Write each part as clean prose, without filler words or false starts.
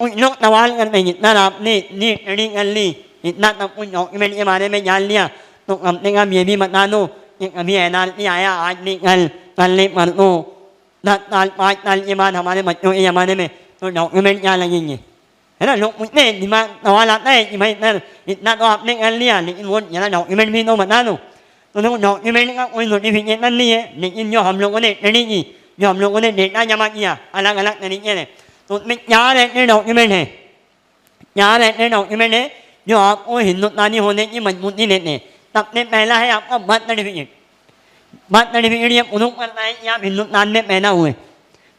Unyok nawal kan me na rap ni ring an li na ta unyok men ye mane me yan lia to am ne ngam ye bi mat na no mi na ni aya a ni ngal le man no na tal pa tal ye man hamane mat yo ye mane me to nyok men yan la yin thế là lúc này thì mà nó là đây thì mày nó đọc nên anh liền thì muốn nhà nó mình mình đâu mà nó tôi nói nó mình nó ôi rồi đi việc nhận đi thì in nhiều hầm luôn cái này cái gì nhiều hầm luôn cái này để ra nhà mạng gì à anh là này này tôi mình nhớ đây cái đầu như mình này nhớ đây cái đầu như mình đấy nhiều ôi hình nút này hôm nay như mình muốn đi này tập nên mày là hay học bắt nó đi việc bắt nó đi việc đi lúc này nhà mình nút này mày nào rồi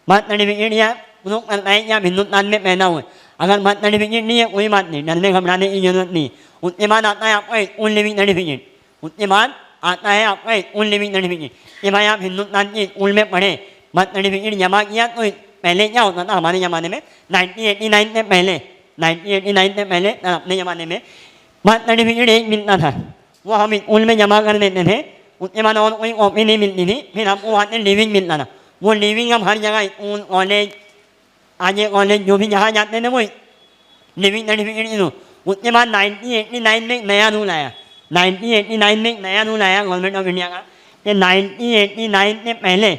bắt nó đi việc đi lúc này nhà mình nút này mày nào rồi agar mat na dipingin niya ui mat ni dan leng hamrani inyo ni utiman at na ay unliving na dipingin utiman at na ay unliving na dipingin imaya hinut nan ni ulme pare mat na dipingin yamak yat ui pele nhau na ta mane yamane me 1989 ne pele 1989 ne pele na ne yamane me mat na dipingin ek min na tha wo hum ulme yamak karne ne the utiman on ui op ini min ni फिर हम वो आते living min ना वो living हम हर जगह उन online आज ये ऑनलाइन जो भी यहाँ जाते हैं ना वो लिविंग सर्टिफिकेट नो उसके बाद 1989 में नया रूल आया 1989 में नया रूल आया गवर्नमेंट ऑफ इंडिया का ये 1989 में पहले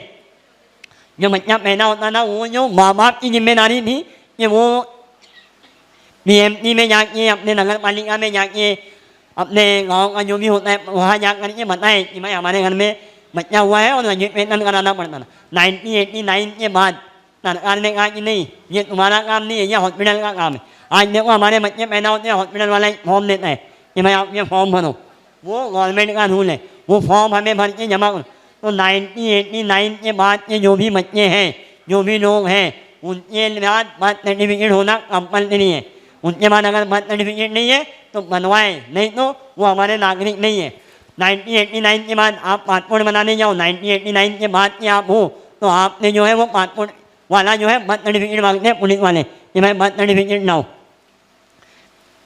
जो बच्चा पैदा होता था वो जो माँ बाप की जिम्मेदारी थी कि वो बीएमसी में जाके अपने नगर पालिका में जाके अपने गांव का जो भी होता है वहाँ जाकर के बताए कि भाई हमारे घर में बच्चा हुआ है और रजिस्ट्रेशन कराना पड़ता था 1989 के बाद सरकार ने कहा कि नहीं ये तुम्हारा काम नहीं है ये हॉस्पिटल का काम है आज देखो हमारे बच्चे पैदा होते हैं हॉस्पिटल वाला फॉर्म देता है कि भाई आप ये फॉर्म भरो वो गवर्नमेंट का रूल है वो फॉर्म हमें भर के जमा करो तो 1989 के बाद के जो भी बच्चे हैं जो भी लोग हैं उनके बाद बर्थ सर्टिफिकेट होना कंपल्सरी है उनके बाद अगर बर्थ सर्टिफिकेट नहीं है तो बनवाए नहीं तो वो हमारे नागरिक नहीं है 1989 के बाद आप पासपोर्ट बनाने जाओ 1989 के बाद के आप हो तो आपने जो है वो पासपोर्ट वाला जो है बर्थ सर्टिफिकेट मांगते हैं पुलिस वाले कि भाई बर्थ सर्टिफिकेट लाओ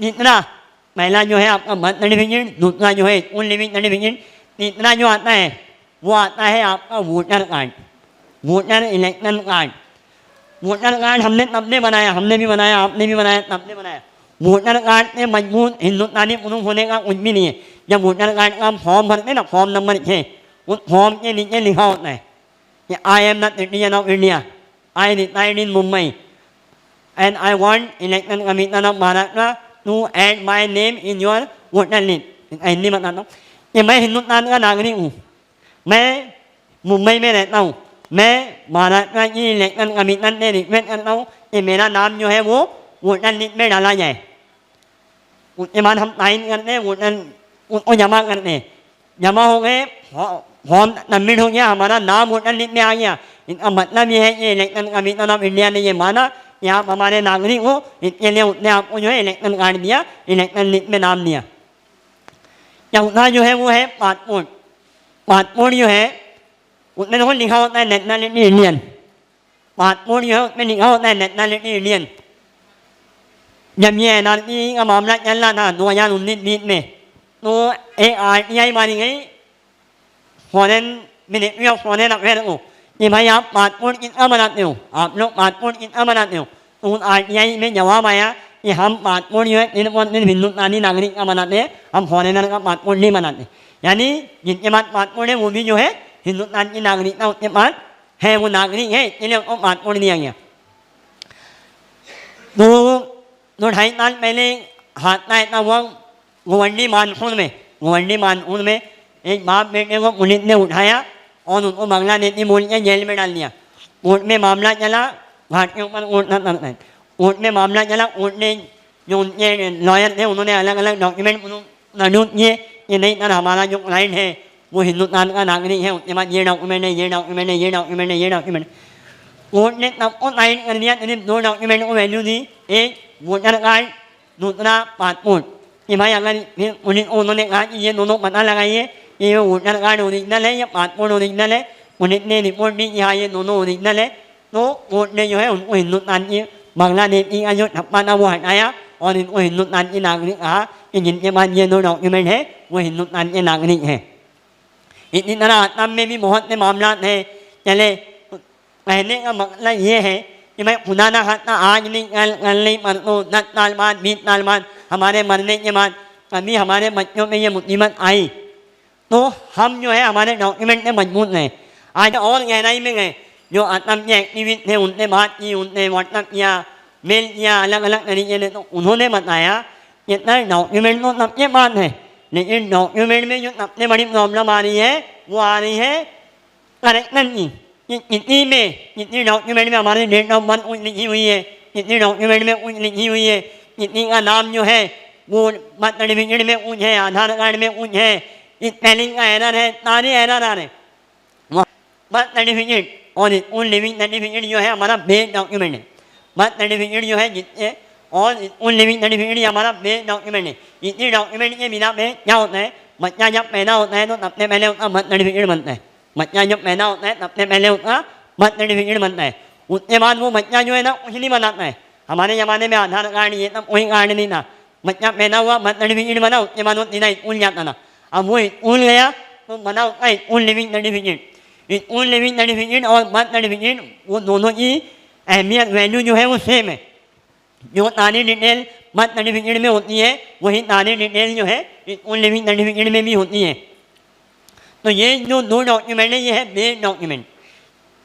इतना पहला जो है आपका बर्थ सर्टिफिकेट दूसरा जो है स्कूल लिविंग सर्टिफिकेट तीसरा जो आता है वो आता है आपका voter card voter election card voter card हमने तब ने बनाया हमने भी बनाया आपने भी बनाया तब ने बनाया वोटर कार्ड में मजबूत हिंदुस्तानी पुरुष होने का कुछ भी नहीं है जब वोटर कार्ड का फॉर्म भरते ना फॉर्म नंबर 6 उस फॉर्म के नीचे लिखा होता है कि I am not citizen of India I reside in Mumbai and I want election commission of Maharashtra to add my name in your voter list. नहीं बताता हूँ कि मैं हिंदुस्तान का नागरिक हूँ मैं मुंबई में रहता हूँ मैं महाराष्ट्र की इलेक्शन कमीशन से रिक्वेस्ट करता हूँ कि मेरा नाम जो है वो वोटर लिस्ट में डाला जाए उसके बाद हम साइन करते हैं वोटर उसको जमा करते हैं जमा हो गए फॉर्म सबमिट हो गया हमारा नाम वोटर लिस्ट में आ गया इनका मतलब ये है कि इलेक्शन कमीशन ऑफ इंडिया ने ये माना कि आप हमारे नागरिक हो इसके लिए उसने आपको जो है इलेक्शन कार्ड दिया इलेक्शन लिस्ट में नाम दिया चौथा जो है वो है पासपोर्ट पासपोर्ट जो है उसमें तो लिखा होता है नेशनलिटी इंडियन पासपोर्ट जो है उसमें लिखा होता है नेशनलिटी इंडियन जब ये एनआरसी का मामला चल रहा था 2019-20 में तो एक RTI मानी गई foreign ministry of foreign affair को कि भाई आप पासपोर्ट कितना बनाते हो आप लोग पासपोर्ट कितना बनाते हो तो उन RTI में जवाब आया कि हम पासपोर्ट जो है सिर्फ हिंदुस्तानी नागरिक का बनाते हैं हम फॉरेनर का पासपोर्ट नहीं बनाते यानी जिनके पास पासपोर्ट है वो भी जो है हिंदुस्तान की नागरिकता उसके पास है वो नागरिक है इसलिए उनको पासपोर्ट दिया गया तो 2-2.5 साल पहले हादसा था हुआ गोवंडी मानसून में एक बाप बेटे को पुलिस ने उठाया और उनको बांग्लादेशी बोल के जेल में डाल दिया कोर्ट में मामला चला घाट के ऊपर कोर्ट में मामला चला कोर्ट ने जो उनके लॉयर थे उन्होंने अलग अलग डॉक्यूमेंट प्रस्तुत किए कि नहीं सर हमारा जो क्लाइंट है वो हिंदुस्तान का नागरिक है उसके बाद ये डॉक्यूमेंट है ये डॉक्यूमेंट है ये डॉक्यूमेंट है ये डॉक्यूमेंट कोर्ट ने सबको साइन कर दिया सिर्फ 2 डॉक्यूमेंट को वैल्यू दी एक वोटर कार्ड दूसरा पासपोर्ट कि भाई अगर फिर पुलिस उन्होंने कहा कि ये दोनों पता लगाइए कि ये वोटर कार्ड ओरिजिनल है या पासपोर्ट ओरिजिनल है पुलिस ने रिपोर्ट दी कि हाँ ये दोनों ओरिजिनल है तो कोर्ट ने जो है उनको हिंदुस्तान की बांग्लादेशी का जो ठप्पा था वो हटाया और इनको हिंदुस्तान के नागरिक कहा कि जिनके पास ये 2 डॉक्यूमेंट है वो हिंदुस्तान के नागरिक हैं इसी तरह असम में भी बहुत से मामला हैं चले कहने का मतलब ये है như mấy phụ nữ hát na như ngàn ly mà nó nát nalman mít nalman hamaरे मरने के बाद कभी हमारे बच्चों में ये मुसीबत आई तो हम जो है हमारे डॉक्यूमेंट में मजबूत हैं आज और गहराई में गए जो आत्म एक्टिविस्ट थे उनने बात की उनने व्हाट्सएप किया मेल किया अलग अलग तरीके से तो उन्होंने बताया इतना डॉक्यूमेंट तो सबके पास है लेकिन डॉक्यूमेंट में जो सबसे बड़ी प्रॉब्लम आ रही है वो आ रही है करेक्शन की कितनी में कितनी डॉक्यूमेंट में हमारी डेट ऑफ बर्थ कुछ लिखी हुई है कितनी डॉक्यूमेंट में कुछ लिखी हुई है कितनी का नाम जो है वो बर्थ सर्टिफिकेट में कुछ है आधार कार्ड में कुछ है स्पेलिंग का एरर है सारे एरर आ रहे बर्थ सर्टिफिकेट और स्कूल लिविंग सर्टिफिकेट जो है हमारा बेस डॉक्यूमेंट है बर्थ सर्टिफिकेट जो है जिससे और स्कूल लिविंग सर्टिफिकेट हमारा बेस डॉक्यूमेंट है इसी डॉक्यूमेंट के बिना पे क्या होता है बच्चा जब पैदा होता है तो सबसे पहले उसका बर्थ सर्टिफिकेट बनता है बच्चा जब पैदा होता है सबसे पहले उसका बर्थ सर्टिफिकेट बनता है उसके बाद वो बच्चा जो है ना कुछ नहीं बनाता है हमारे ज़माने में आधार कार्ड ये सब कोई कार्ड नहीं था बच्चा पैदा हुआ बर्थ सर्टिफिकेट बना उसके बाद वो सीधा स्कूल जाता था अब वो स्कूल गया तो बना उसका school leaving certificate school leaving certificate और बर्थ सर्टिफिकेट वो दोनों की अहमियत वैल्यू जो है वो सेम है जो सारी डिटेल बर्थ सर्टिफिकेट में होती है वही सारी डिटेल जो है स्कूल लिविंग सर्टिफिकेट में भी होती है तो ये जो दो डॉक्यूमेंट है ये है बेस डॉक्यूमेंट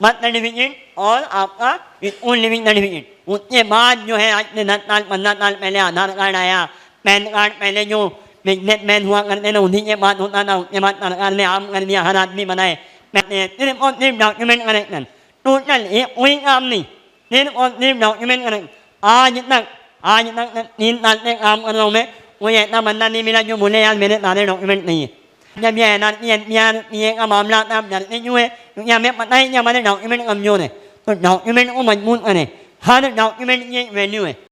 बर्थ सर्टिफिकेट और आपका स्कूल लिविंग सर्टिफिकेट उसके बाद जो है आज से 10 साल 15 साल पहले आधार कार्ड आया पैन कार्ड पहले जो बिजनेसमैन हुआ करते थे उन्हीं के बाद होता था उसके बाद सरकार ने आम कर दिया हर आदमी बनाए सिर्फ और सिर्फ डॉक्यूमेंट करेक्शन टोटल एक कोई काम नहीं सिर्फ और सिर्फ डॉक्यूमेंट करेक्शन आज तक 3 साल से काम कर रहा हूँ मैं कोई ऐसा बंदा नहीं मिला जो बोले यार मेरे सारे डॉक्यूमेंट नहीं है जब ये एनआरसी का मामला आता है आप डरते क्यों है क्योंकि हमें पता है कि हमारे डॉक्यूमेंट कमजोर है तो डॉक्यूमेंट को मजबूत करें हर डॉक्यूमेंट की एक वैल्यू है